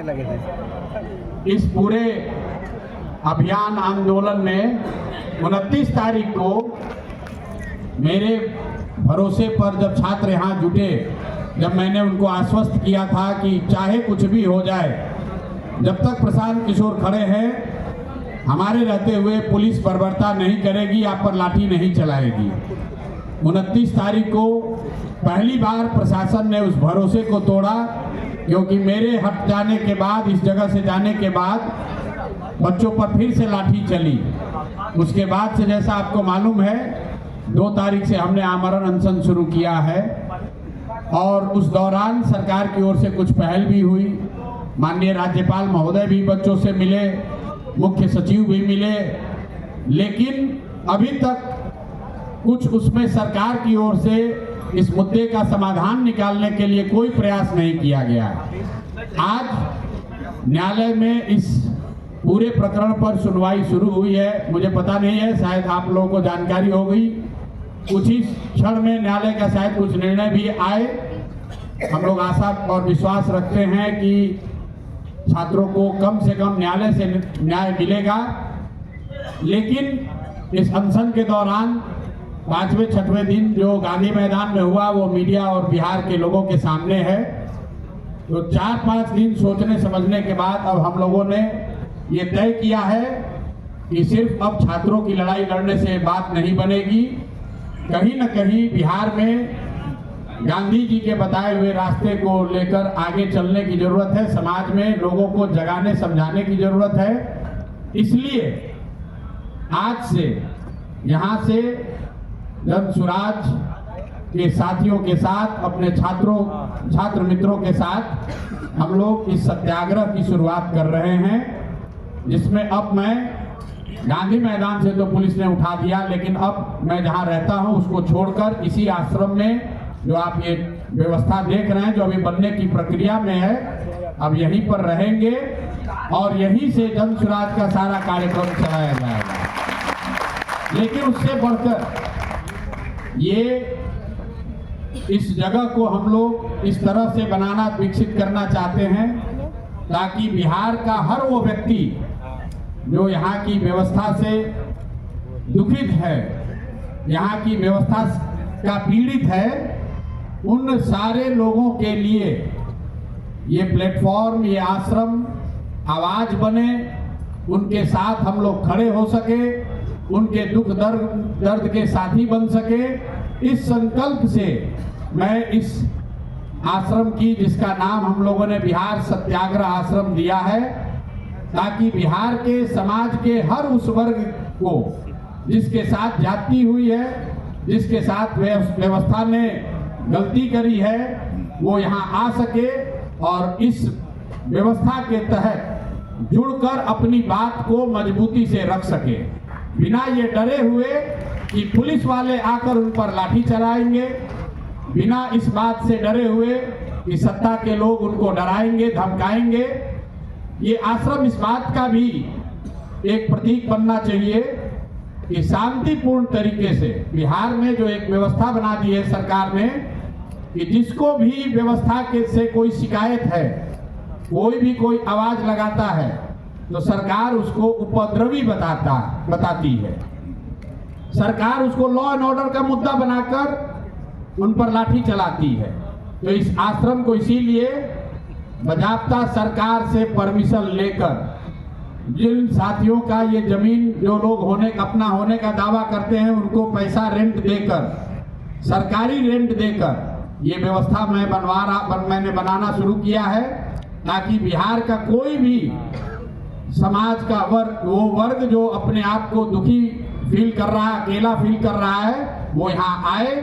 लगे थे। इस पूरे अभियान आंदोलन में 29 तारीख को मेरे भरोसे पर जब छात्र यहाँ जुटे, जब मैंने उनको आश्वस्त किया था कि चाहे कुछ भी हो जाए, जब तक प्रशांत किशोर खड़े हैं हमारे रहते हुए पुलिस बर्बरता नहीं करेगी, आप पर लाठी नहीं चलाएगी। 29 तारीख को पहली बार प्रशासन ने उस भरोसे को तोड़ा, क्योंकि मेरे हट जाने के बाद, इस जगह से जाने के बाद बच्चों पर फिर से लाठी चली। उसके बाद से जैसा आपको मालूम है 2 तारीख से हमने आमरण अनशन शुरू किया है और उस दौरान सरकार की ओर से कुछ पहल भी हुई। माननीय राज्यपाल महोदय भी बच्चों से मिले, मुख्य सचिव भी मिले, लेकिन अभी तक कुछ उसमें सरकार की ओर से इस मुद्दे का समाधान निकालने के लिए कोई प्रयास नहीं किया गया। आज न्यायालय में इस पूरे प्रकरण पर सुनवाई शुरू हुई है। मुझे पता नहीं है, शायद आप लोगों को जानकारी हो गई, कुछ ही क्षण में न्यायालय का शायद कुछ निर्णय भी आए। हम लोग आशा और विश्वास रखते हैं कि छात्रों को कम से कम न्यायालय से न्याय मिलेगा। लेकिन इस अनशन के दौरान 5वें-6वें दिन जो गांधी मैदान में हुआ वो मीडिया और बिहार के लोगों के सामने है। तो 4-5 दिन सोचने समझने के बाद अब हम लोगों ने ये तय किया है कि सिर्फ अब छात्रों की लड़ाई लड़ने से बात नहीं बनेगी। कहीं न कहीं बिहार में गांधी जी के बताए हुए रास्ते को लेकर आगे चलने की जरूरत है। समाज में लोगों को जगाने समझाने की जरूरत है। इसलिए आज से यहाँ से जन सुराज के साथियों के साथ, अपने छात्र मित्रों के साथ हम लोग इस सत्याग्रह की शुरुआत कर रहे हैं, जिसमें अब मैं गांधी मैदान से तो पुलिस ने उठा दिया, लेकिन अब मैं जहां रहता हूं उसको छोड़कर इसी आश्रम में जो आप ये व्यवस्था देख रहे हैं, जो अभी बनने की प्रक्रिया में है, अब यहीं पर रहेंगे और यहीं से जन सुराज का सारा कार्यक्रम चलाया जाएगा। लेकिन उससे बढ़कर ये इस जगह को हम लोग इस तरह से बनाना, विकसित करना चाहते हैं ताकि बिहार का हर वो व्यक्ति जो यहाँ की व्यवस्था से दुखित है, यहाँ की व्यवस्था का पीड़ित है, उन सारे लोगों के लिए ये प्लेटफॉर्म, ये आश्रम आवाज बने, उनके साथ हम लोग खड़े हो सके, उनके दुख दर्द के साथी बन सके। इस संकल्प से मैं इस आश्रम की, जिसका नाम हम लोगों ने बिहार सत्याग्रह आश्रम दिया है, ताकि बिहार के समाज के हर उस वर्ग को जिसके साथ जाति हुई है, जिसके साथ व्यवस्था ने गलती करी है, वो यहाँ आ सके और इस व्यवस्था के तहत जुड़कर अपनी बात को मजबूती से रख सके, बिना ये डरे हुए कि पुलिस वाले आकर उन पर लाठी चलाएंगे, बिना इस बात से डरे हुए कि सत्ता के लोग उनको डराएंगे, धमकाएंगे। ये आश्रम इस बात का भी एक प्रतीक बनना चाहिए कि शांतिपूर्ण तरीके से बिहार में जो एक व्यवस्था बना दी है सरकार ने, कि जिसको भी व्यवस्था के से कोई शिकायत है, कोई भी कोई आवाज लगाता है, तो सरकार उसको उपद्रवी बताती है। सरकार उसको लॉ एंड ऑर्डर का मुद्दा बनाकर उन पर लाठी चलाती है। तो इस आश्रम को इसीलिए बजाबता सरकार से परमिशन लेकर, जिन साथियों का ये जमीन जो लोग अपना होने का दावा करते हैं, उनको पैसा रेंट देकर, सरकारी रेंट देकर ये व्यवस्था मैंने बनाना शुरू किया है, ताकि बिहार का कोई भी समाज का वर्ग, वो वर्ग जो अपने आप को दुखी फील कर रहा है, अकेला फील कर रहा है, वो यहाँ आए,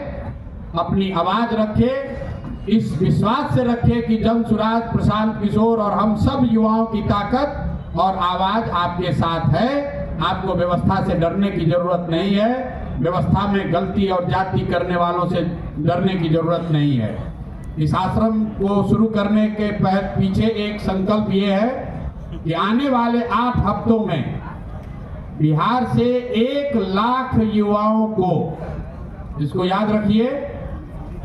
अपनी आवाज रखे, इस विश्वास से रखे कि जन सुराज, प्रशांत किशोर और हम सब युवाओं की ताकत और आवाज आपके साथ है। आपको व्यवस्था से डरने की जरूरत नहीं है, व्यवस्था में गलती और जाति करने वालों से डरने की जरूरत नहीं है। इस आश्रम को शुरू करने के पीछे एक संकल्प ये है कि आने वाले 8 हफ्तों में बिहार से 1 लाख युवाओं को, इसको याद रखिए,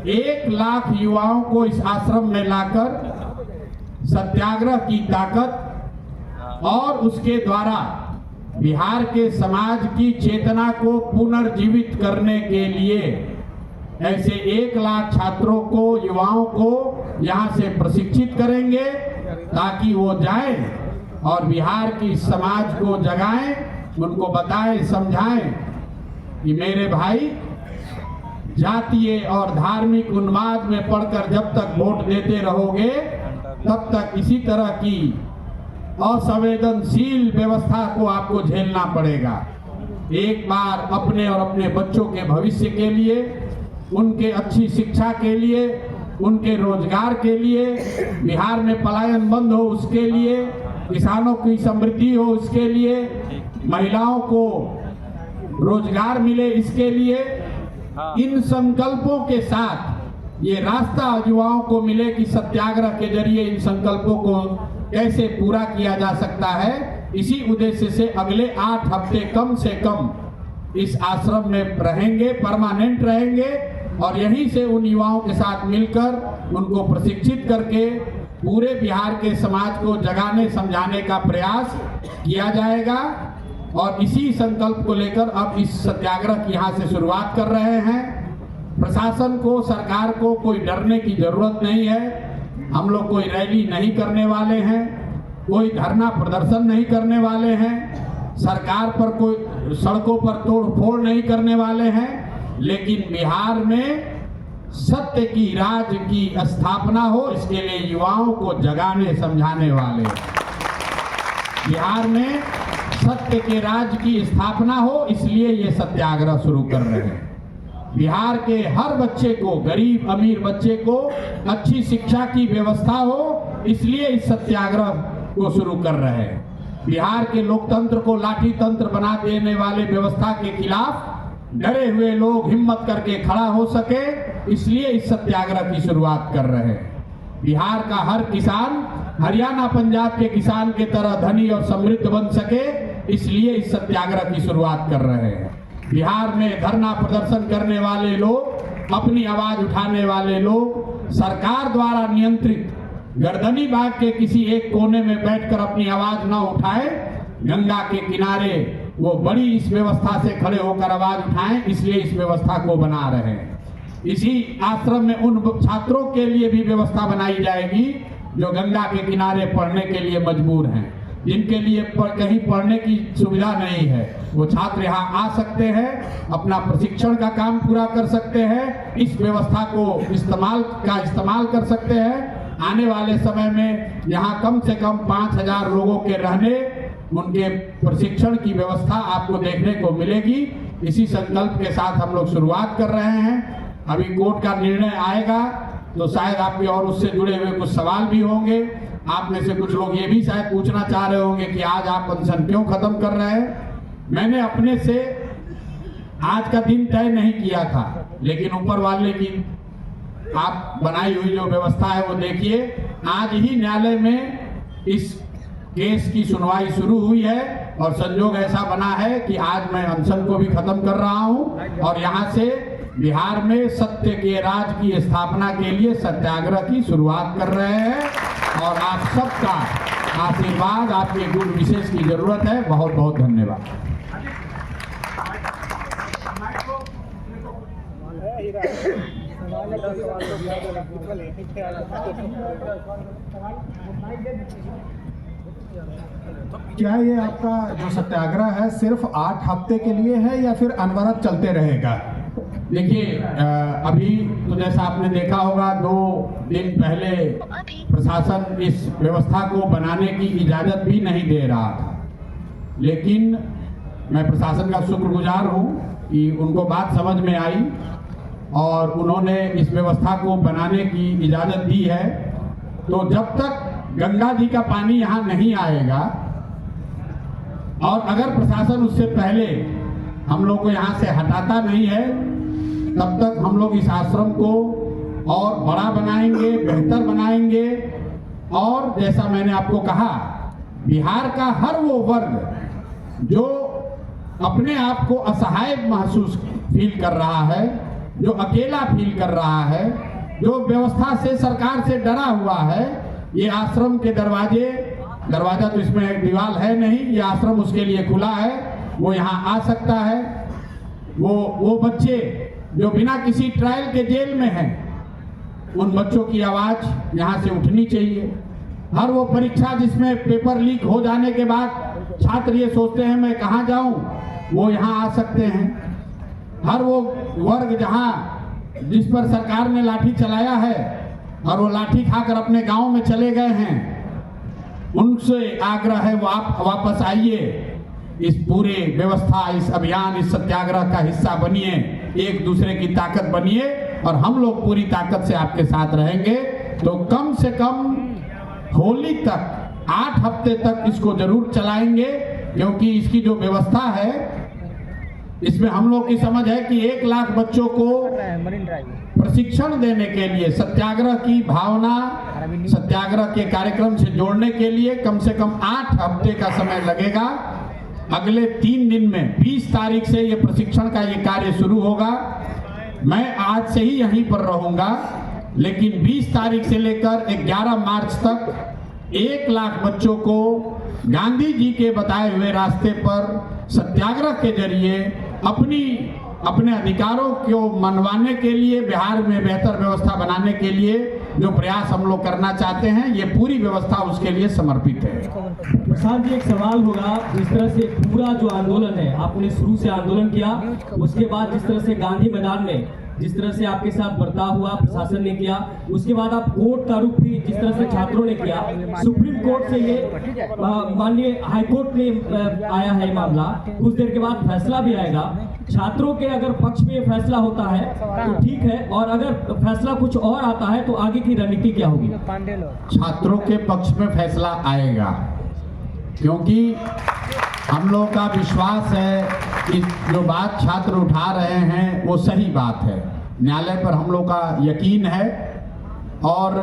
1 लाख युवाओं को इस आश्रम में लाकर सत्याग्रह की ताकत और उसके द्वारा बिहार के समाज की चेतना को पुनर्जीवित करने के लिए ऐसे 1 लाख छात्रों को, युवाओं को यहाँ से प्रशिक्षित करेंगे ताकि वो जाएं और बिहार की समाज को जगाएं, उनको बताएं, समझाएं कि मेरे भाई, जातीय और धार्मिक उन्माद में पड़कर जब तक वोट देते रहोगे तब तक इसी तरह की असंवेदनशील व्यवस्था को आपको झेलना पड़ेगा। एक बार अपने और अपने बच्चों के भविष्य के लिए, उनके अच्छी शिक्षा के लिए, उनके रोजगार के लिए, बिहार में पलायन बंद हो उसके लिए, किसानों की समृद्धि हो उसके लिए, महिलाओं को रोजगार मिले इसके लिए, इन संकल्पों के साथ ये रास्ता युवाओं को मिले कि सत्याग्रह के जरिए इन संकल्पों को कैसे पूरा किया जा सकता है। इसी उद्देश्य से अगले 8 हफ्ते कम से कम इस आश्रम में रहेंगे, परमानेंट रहेंगे और यहीं से उन युवाओं के साथ मिलकर उनको प्रशिक्षित करके पूरे बिहार के समाज को जगाने समझाने का प्रयास किया जाएगा। और इसी संकल्प को लेकर अब इस सत्याग्रह की यहाँ से शुरुआत कर रहे हैं। प्रशासन को, सरकार को कोई डरने की जरूरत नहीं है। हम लोग कोई रैली नहीं करने वाले हैं, कोई धरना प्रदर्शन नहीं करने वाले हैं, सरकार पर कोई सड़कों पर तोड़ फोड़ नहीं करने वाले हैं, लेकिन बिहार में सत्य की राज की स्थापना हो इसके लिए युवाओं को जगाने समझाने वाले, बिहार में सत्य के राज की स्थापना हो इसलिए ये सत्याग्रह शुरू कर रहे हैं। बिहार के हर बच्चे को, गरीब अमीर बच्चे को अच्छी शिक्षा की व्यवस्था हो इसलिए इस सत्याग्रह को शुरू कर रहे हैं। बिहार के लोकतंत्र को लाठी तंत्र बना देने वाले व्यवस्था के खिलाफ डरे हुए लोग हिम्मत करके खड़ा हो सके इसलिए इस सत्याग्रह की शुरुआत कर रहे हैं। बिहार का हर किसान हरियाणा पंजाब के किसान के तरह धनी और समृद्ध बन सके इसलिए इस सत्याग्रह की शुरुआत कर रहे हैं। बिहार में धरना प्रदर्शन करने वाले लोग, अपनी आवाज उठाने वाले लोग सरकार द्वारा नियंत्रित गर्दनी बाग के किसी एक कोने में बैठकर अपनी आवाज न उठाए, गंगा के किनारे वो बड़ी इस व्यवस्था से खड़े होकर आवाज उठाएं इसलिए इस व्यवस्था को बना रहे हैं। इसी आश्रम में उन छात्रों के लिए भी व्यवस्था बनाई जाएगी जो गंगा के किनारे पढ़ने के लिए मजबूर हैं, जिनके लिए कहीं पढ़ने की सुविधा नहीं है। वो छात्र यहाँ आ सकते हैं, अपना प्रशिक्षण का काम पूरा कर सकते हैं, इस व्यवस्था को इस्तेमाल कर सकते हैं। आने वाले समय में यहाँ कम से कम 5000 लोगों के रहने, उनके प्रशिक्षण की व्यवस्था आपको देखने को मिलेगी। इसी संकल्प के साथ हम लोग शुरुआत कर रहे हैं। अभी कोर्ट का निर्णय आएगा तो शायद आपके और उससे जुड़े हुए कुछ सवाल भी होंगे। आप में से कुछ लोग ये भी शायद पूछना चाह रहे होंगे कि आज आप अनशन क्यों खत्म कर रहे हैं। मैंने अपने से आज का दिन तय नहीं किया था, लेकिन ऊपर वाले की आप बनाई हुई जो व्यवस्था है वो देखिए। आज ही न्यायालय में इस केस की सुनवाई शुरू हुई है और संजोग ऐसा बना है कि आज मैं अनशन को भी खत्म कर रहा हूं और यहाँ से बिहार में सत्य के राज की स्थापना के लिए सत्याग्रह की शुरुआत कर रहे हैं। और आप सबका आशीर्वाद, आपके गुण विशेष की जरूरत है। बहुत बहुत धन्यवाद। क्या ये आपका जो सत्याग्रह है सिर्फ 8 हफ्ते के लिए है या फिर अनवरत चलते रहेगा? देखिए, अभी तो जैसा आपने देखा होगा 2 दिन पहले प्रशासन इस व्यवस्था को बनाने की इजाजत भी नहीं दे रहा था, लेकिन मैं प्रशासन का शुक्रगुजार हूँ कि उनको बात समझ में आई और उन्होंने इस व्यवस्था को बनाने की इजाजत दी है। तो जब तक गंगा जी का पानी यहाँ नहीं आएगा और अगर प्रशासन उससे पहले हम लोग को यहाँ से हटाता नहीं है, तब तक हम लोग इस आश्रम को और बड़ा बनाएंगे, बेहतर बनाएंगे। और जैसा मैंने आपको कहा, बिहार का हर वो वर्ग जो अपने आप को असहाय महसूस फील कर रहा है, जो अकेला फील कर रहा है, जो व्यवस्था से, सरकार से डरा हुआ है, ये आश्रम के दरवाजा तो इसमें दीवार है नहीं, ये आश्रम उसके लिए खुला है, वो यहाँ आ सकता है। वो बच्चे जो बिना किसी ट्रायल के जेल में हैं, उन बच्चों की आवाज यहाँ से उठनी चाहिए। हर वो परीक्षा जिसमें पेपर लीक हो जाने के बाद छात्र ये सोचते हैं मैं कहाँ जाऊं, वो यहाँ आ सकते हैं। हर वो वर्ग जहाँ जिस पर सरकार ने लाठी चलाया है और वो लाठी खाकर अपने गांव में चले गए हैं, उनसे आग्रह है वो आप वापस आइए, इस पूरे व्यवस्था, इस अभियान, इस सत्याग्रह का हिस्सा बनिए, एक दूसरे की ताकत बनिए और हम लोग पूरी ताकत से आपके साथ रहेंगे। तो कम से कम होली तक 8 हफ्ते तक इसको जरूर चलाएंगे, क्योंकि इसकी जो व्यवस्था है इसमें हम लोग की समझ है कि 1 लाख बच्चों को प्रशिक्षण देने के लिए, सत्याग्रह की भावना, सत्याग्रह के कार्यक्रम से जोड़ने के लिए कम से कम 8 हफ्ते का समय लगेगा। अगले 3 दिन में 20 तारीख से ये प्रशिक्षण का ये कार्य शुरू होगा। मैं आज से ही यहीं पर रहूंगा, लेकिन 20 तारीख से लेकर 11 मार्च तक 1 लाख बच्चों को गांधी जी के बताए हुए रास्ते पर सत्याग्रह के जरिए अपने अधिकारों को मनवाने के लिए, बिहार में बेहतर व्यवस्था बनाने के लिए जो प्रयास हम लोग करना चाहते हैं, ये पूरी व्यवस्था उसके लिए समर्पित है। प्रशांत जी, एक सवाल होगा, जिस तरह से पूरा जो आंदोलन है, आपने शुरू से आंदोलन किया, उसके बाद जिस तरह से गांधी मैदान में जिस तरह से आपके साथ बर्ताव हुआ, प्रशासन ने किया, उसके बाद आप कोर्ट का रुख भी जिस तरह से छात्रों ने किया, सुप्रीम कोर्ट से ये माननीय हाईकोर्ट में आया है मामला, कुछ देर के बाद फैसला भी आएगा। छात्रों के अगर पक्ष में ये फैसला होता है तो ठीक है, और अगर फैसला कुछ और आता है तो आगे की रणनीति क्या होगी? छात्रों के पक्ष में फैसला आएगा, क्योंकि हम लोग का विश्वास है कि जो बात छात्र उठा रहे हैं वो सही बात है। न्यायालय पर हम लोग का यकीन है, और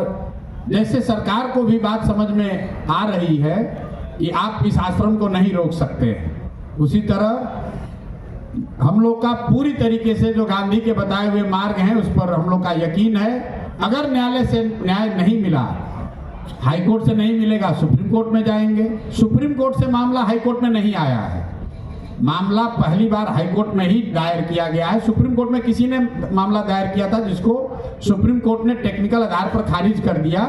जैसे सरकार को भी बात समझ में आ रही है कि आप इस आश्रम को नहीं रोक सकते, उसी तरह हम लोग का पूरी तरीके से जो गांधी के बताए हुए मार्ग हैं उस पर हम लोग का यकीन है। अगर न्यायालय से न्याय नहीं मिला, हाई कोर्ट से नहीं मिलेगा, सुप्रीम कोर्ट में जाएंगे। सुप्रीम कोर्ट से मामला हाई कोर्ट में नहीं आया है, मामला पहली बार हाई कोर्ट में ही दायर किया गया है। सुप्रीम कोर्ट में किसी ने मामला दायर किया था जिसको सुप्रीम कोर्ट ने टेक्निकल आधार पर खारिज कर दिया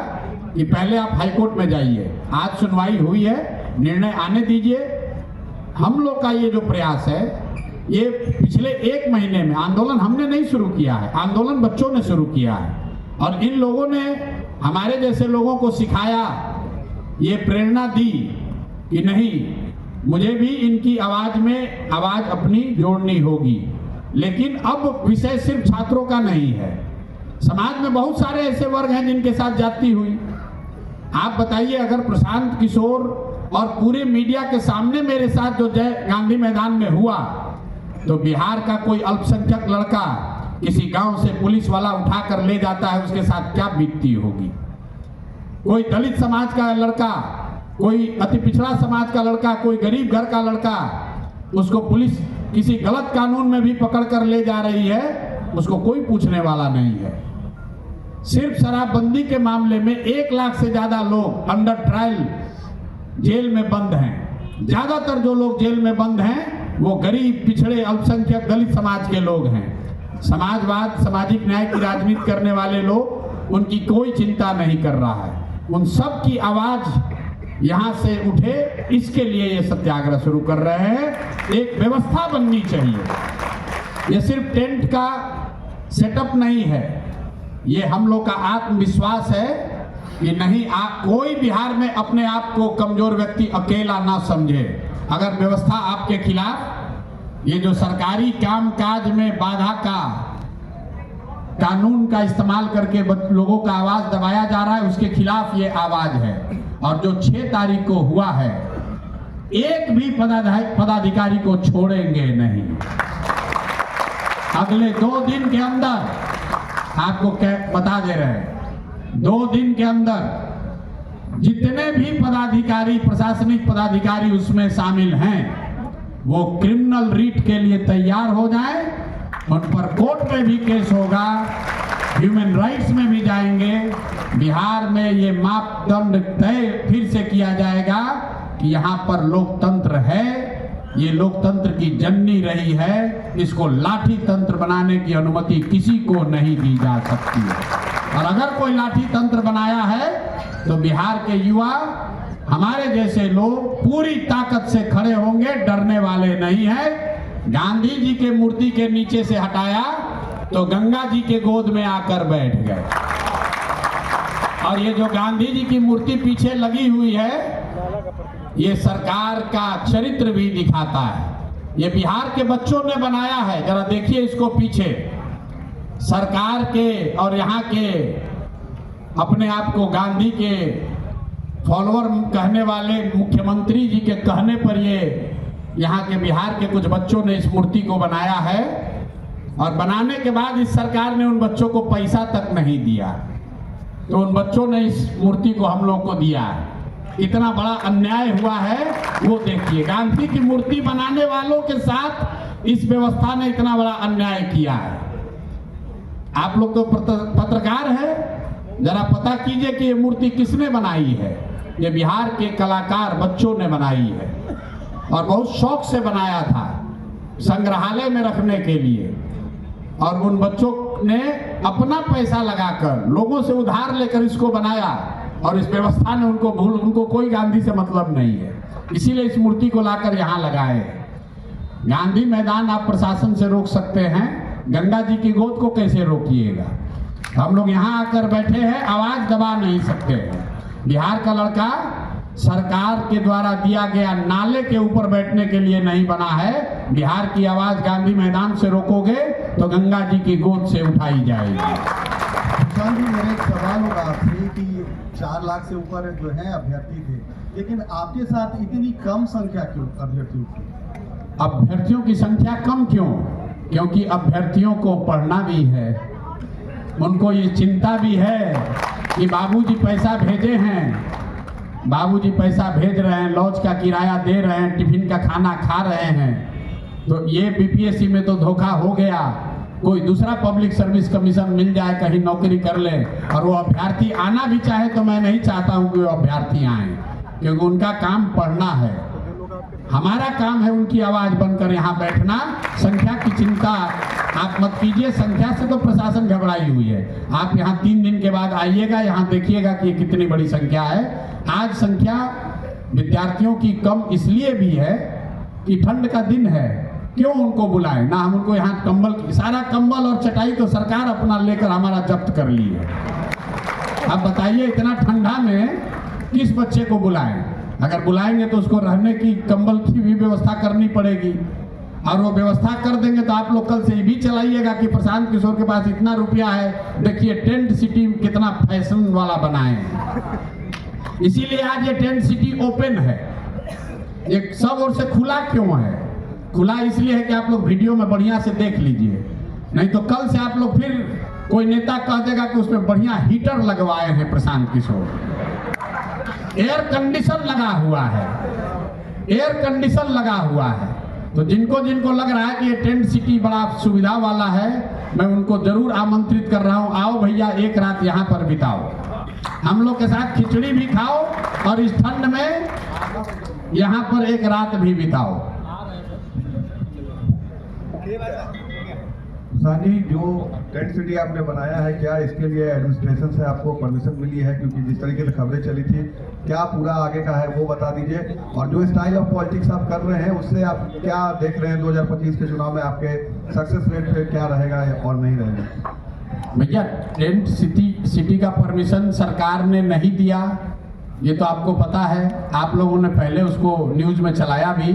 कि पहले आप हाई कोर्ट में जाइए। आज सुनवाई हुई है, निर्णय आने दीजिए। हम लोग का ये जो प्रयास है, ये पिछले 1 महीने में आंदोलन हमने नहीं शुरू किया है, आंदोलन बच्चों ने शुरू किया है, और इन लोगों ने हमारे जैसे लोगों को सिखाया, ये प्रेरणा दी कि नहीं, मुझे भी इनकी आवाज में आवाज अपनी जोड़नी होगी। लेकिन अब विषय सिर्फ छात्रों का नहीं है, समाज में बहुत सारे ऐसे वर्ग हैं जिनके साथ जाती हुई। आप बताइए, अगर प्रशांत किशोर और पूरे मीडिया के सामने मेरे साथ जो जय गांधी मैदान में हुआ, तो बिहार का कोई अल्पसंख्यक लड़का किसी गांव से पुलिस वाला उठाकर ले जाता है, उसके साथ क्या बीतती होगी। कोई दलित समाज का लड़का, कोई अति पिछड़ा समाज का लड़का, कोई गरीब घर का लड़का, उसको पुलिस किसी गलत कानून में भी पकड़ कर ले जा रही है, उसको कोई पूछने वाला नहीं है। सिर्फ शराबबंदी के मामले में 1 लाख से ज्यादा लोग अंडर ट्रायल जेल में बंद हैं। ज्यादातर जो लोग जेल में बंद हैं वो गरीब, पिछड़े, अल्पसंख्यक, दलित समाज के लोग हैं। समाजवाद, सामाजिक न्याय की राजनीति करने वाले लोग, उनकी कोई चिंता नहीं कर रहा है। उन सब की आवाज यहाँ से उठे, इसके लिए ये सत्याग्रह शुरू कर रहे हैं। एक व्यवस्था बननी चाहिए, ये सिर्फ टेंट का सेटअप नहीं है, ये हम लोग का आत्मविश्वास है कि नहीं, कोई बिहार में अपने आप को कमजोर व्यक्ति अकेला ना समझे। अगर व्यवस्था आपके खिलाफ, ये जो सरकारी कामकाज में बाधा का कानून का इस्तेमाल करके लोगों का आवाज दबाया जा रहा है, उसके खिलाफ ये आवाज है। और जो 6 तारीख को हुआ है, एक भी पदाधिकारी को छोड़ेंगे नहीं। अगले 2 दिन के अंदर, आपको क्या बता दे रहे हैं, 2 दिन के अंदर जितने भी पदाधिकारी, प्रशासनिक पदाधिकारी उसमें शामिल हैं, वो क्रिमिनल रीट के लिए तैयार हो जाए, उन पर कोर्ट में भी केस होगा, ह्यूमन राइट्स में भी जाएंगे। बिहार में ये मापदंड तय फिर से किया जाएगा कि यहाँ पर लोकतंत्र है, ये लोकतंत्र की जननी रही है, इसको लाठी तंत्र बनाने की अनुमति किसी को नहीं दी जा सकती है। और अगर कोई लाठी तंत्र बनाया है तो बिहार के युवा, हमारे जैसे लोग पूरी ताकत से खड़े होंगे, डरने वाले नहीं है। गांधी जी के मूर्ति के नीचे से हटाया तो गंगा जी के गोद में आकर बैठ गए। और ये जो गांधी जी की मूर्ति पीछे लगी हुई है, ये सरकार का चरित्र भी दिखाता है। ये बिहार के बच्चों ने बनाया है, जरा देखिए इसको पीछे। सरकार के और यहाँ के अपने आप को गांधी के फॉलोअर कहने वाले मुख्यमंत्री जी के कहने पर ये यहाँ के बिहार के कुछ बच्चों ने इस मूर्ति को बनाया है। और बनाने के बाद इस सरकार ने उन बच्चों को पैसा तक नहीं दिया, तो उन बच्चों ने इस मूर्ति को हम लोग को दिया। इतना बड़ा अन्याय हुआ है वो देखिए। गांधी की मूर्ति बनाने वालों के साथ इस व्यवस्था ने इतना बड़ा अन्याय किया है। आप लोग तो पत्रकार हैं, जरा पता कीजिए कि ये मूर्ति किसने बनाई है। ये बिहार के कलाकार बच्चों ने बनाई है और बहुत शौक से बनाया था, संग्रहालय में रखने के लिए। और उन बच्चों ने अपना पैसा लगाकर, लोगों से उधार लेकर इसको बनाया और इस व्यवस्था ने उनको कोई गांधी से मतलब नहीं है, इसीलिए इस मूर्ति को लाकर यहाँ लगाए। गांधी मैदान आप प्रशासन से रोक सकते हैं, गंगा जी की गोद को कैसे रोकिएगा। हम लोग यहाँ आकर बैठे हैं, आवाज दबा नहीं सकते हैं। बिहार का लड़का सरकार के द्वारा दिया गया नाले के ऊपर बैठने के लिए नहीं बना है। बिहार की आवाज गांधी मैदान से रोकोगे तो गंगा जी की गोद से उठाई जाएगी। किसान जी, मेरा एक सवाल होगा आपसे कि 4 लाख से ऊपर जो है अभ्यर्थी थे, लेकिन आपके साथ इतनी कम संख्या क्यों अभ्यर्थियों की? अभ्यर्थियों की संख्या कम क्यों? क्योंकि अभ्यर्थियों को पढ़ना भी है, उनको ये चिंता भी है कि बाबूजी पैसा भेजे हैं, बाबूजी पैसा भेज रहे हैं, लॉज का किराया दे रहे हैं, टिफिन का खाना खा रहे हैं, तो ये बीपीएससी में तो धोखा हो गया। कोई दूसरा पब्लिक सर्विस कमीशन मिल जाए, कहीं नौकरी कर ले। और वो अभ्यर्थी आना भी चाहे तो मैं नहीं चाहता हूँ कि वो अभ्यर्थी आए, क्योंकि उनका काम पढ़ना है। हमारा काम है उनकी आवाज बनकर यहाँ बैठना। संख्या की चिंता आप मत कीजिए, संख्या से तो प्रशासन घबराई हुई है। आप यहाँ 3 दिन के बाद आइएगा, यहाँ देखिएगा कि ये कितनी बड़ी संख्या है। आज संख्या विद्यार्थियों की कम इसलिए भी है कि ठंड का दिन है, क्यों उनको बुलाएं ना। हम उनको यहाँ कंबल, सारा कंबल और चटाई तो सरकार अपना लेकर हमारा जब्त कर ली है। अब बताइए इतना ठंडा में किस बच्चे को बुलाएं। अगर बुलाएंगे तो उसको रहने की, कंबल की भी व्यवस्था करनी पड़ेगी। और वो व्यवस्था कर देंगे तो आप लोग कल से ये भी चलाइएगा कि प्रशांत किशोर के पास इतना रुपया है, देखिए टेंट सिटी कितना फैशन वाला बनाए। इसीलिए आज ये टेंट सिटी ओपन है, ये सब ओर से खुला क्यों है? खुला इसलिए है कि आप लोग वीडियो में बढ़िया से देख लीजिए, नहीं तो कल से आप लोग फिर कोई नेता कह देगा कि उसमें बढ़िया हीटर लगवाए हैं प्रशांत किशोर। एयर कंडीशन लगा हुआ है, एयर कंडीशन लगा हुआ है। तो जिनको जिनको लग रहा है कि ये टेंट सिटी बड़ा सुविधा वाला है, मैं उनको जरूर आमंत्रित कर रहा हूँ, आओ भैया एक रात यहाँ पर बिताओ, हम लोग के साथ खिचड़ी भी खाओ और इस ठंड में यहाँ पर एक रात भी बिताओ। सानी, जो टेंट सिटी आपने बनाया है, क्या इसके लिए एडमिनिस्ट्रेशन से आपको परमिशन मिली है? क्योंकि जिस तरीके से खबरें चली थी, क्या पूरा आगे का है वो बता दीजिए। और जो स्टाइल ऑफ पॉलिटिक्स आप कर रहे हैं, उससे आप क्या देख रहे हैं 2025 के चुनाव में? आपके सक्सेस रेट पे क्या रहेगा और नहीं रहेगा? भैया टेंट सिटी का परमिशन सरकार ने नहीं दिया, ये तो आपको पता है। आप लोगों ने पहले उसको न्यूज में चलाया भी,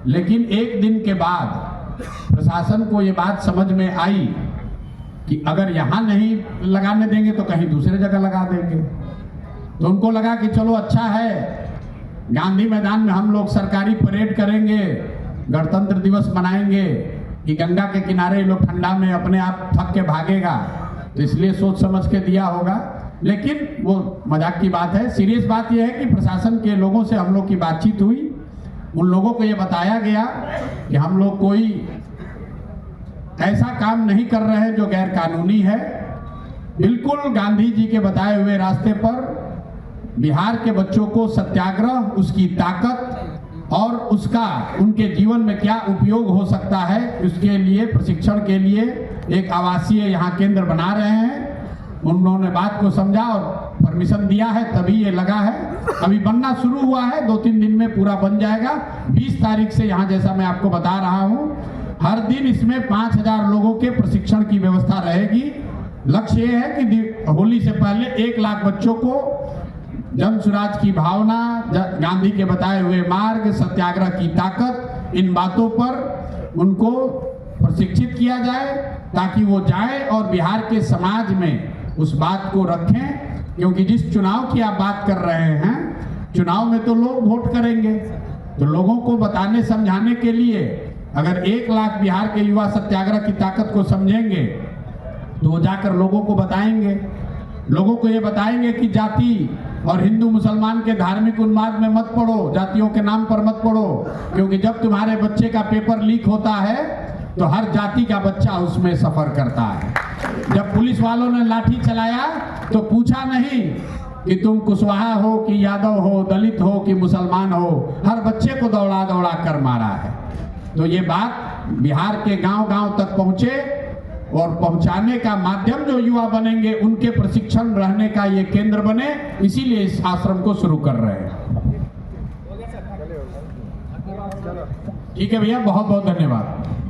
लेकिन एक दिन के बाद प्रशासन को ये बात समझ में आई कि अगर यहाँ नहीं लगाने देंगे तो कहीं दूसरे जगह लगा देंगे। तो उनको लगा कि चलो अच्छा है, गांधी मैदान में हम लोग सरकारी परेड करेंगे, गणतंत्र दिवस मनाएंगे कि गंगा के किनारे लोग ठंडा में अपने आप थक के भागेगा, तो इसलिए सोच समझ के दिया होगा। लेकिन वो मजाक की बात है। सीरियस बात यह है कि प्रशासन के लोगों से हम लोग की बातचीत हुई, उन लोगों को ये बताया गया कि हम लोग कोई ऐसा काम नहीं कर रहे हैं जो गैर कानूनी है। बिल्कुल गांधी जी के बताए हुए रास्ते पर बिहार के बच्चों को सत्याग्रह, उसकी ताकत और उसका उनके जीवन में क्या उपयोग हो सकता है, उसके लिए प्रशिक्षण के लिए एक आवासीय यहाँ केंद्र बना रहे हैं। उन्होंने बात को समझा और परमिशन दिया है, तभी ये लगा है। अभी बनना शुरू हुआ है, 2-3 दिन में पूरा बन जाएगा। 20 तारीख से यहाँ, जैसा मैं आपको बता रहा हूँ, हर दिन इसमें 5000 लोगों के प्रशिक्षण की व्यवस्था रहेगी। लक्ष्य ये है कि होली से पहले 1 लाख बच्चों को जन स्वराज की भावना, गांधी के बताए हुए मार्ग, सत्याग्रह की ताकत, इन बातों पर उनको प्रशिक्षित किया जाए ताकि वो जाए और बिहार के समाज में उस बात को रखें। क्योंकि जिस चुनाव की आप बात कर रहे हैं, चुनाव में तो लोग वोट करेंगे, तो लोगों को बताने समझाने के लिए अगर 1 लाख बिहार के युवा सत्याग्रह की ताकत को समझेंगे तो वो जाकर लोगों को बताएंगे। लोगों को ये बताएंगे कि जाति और हिंदू मुसलमान के धार्मिक उन्माद में मत पड़ो, जातियों के नाम पर मत पड़ो, क्योंकि जब तुम्हारे बच्चे का पेपर लीक होता है तो हर जाति का बच्चा उसमें सफर करता है। जब पुलिस वालों ने लाठी चलाया तो पूछा नहीं कि तुम कुशवाहा हो कि यादव हो, दलित हो कि मुसलमान हो, हर बच्चे को दौड़ा दौड़ा कर मारा है। तो ये बात बिहार के गांव-गांव तक पहुंचे और पहुंचाने का माध्यम जो युवा बनेंगे उनके प्रशिक्षण रहने का ये केंद्र बने, इसीलिए इस आश्रम को शुरू कर रहे हैं। ठीक है भैया, बहुत बहुत धन्यवाद।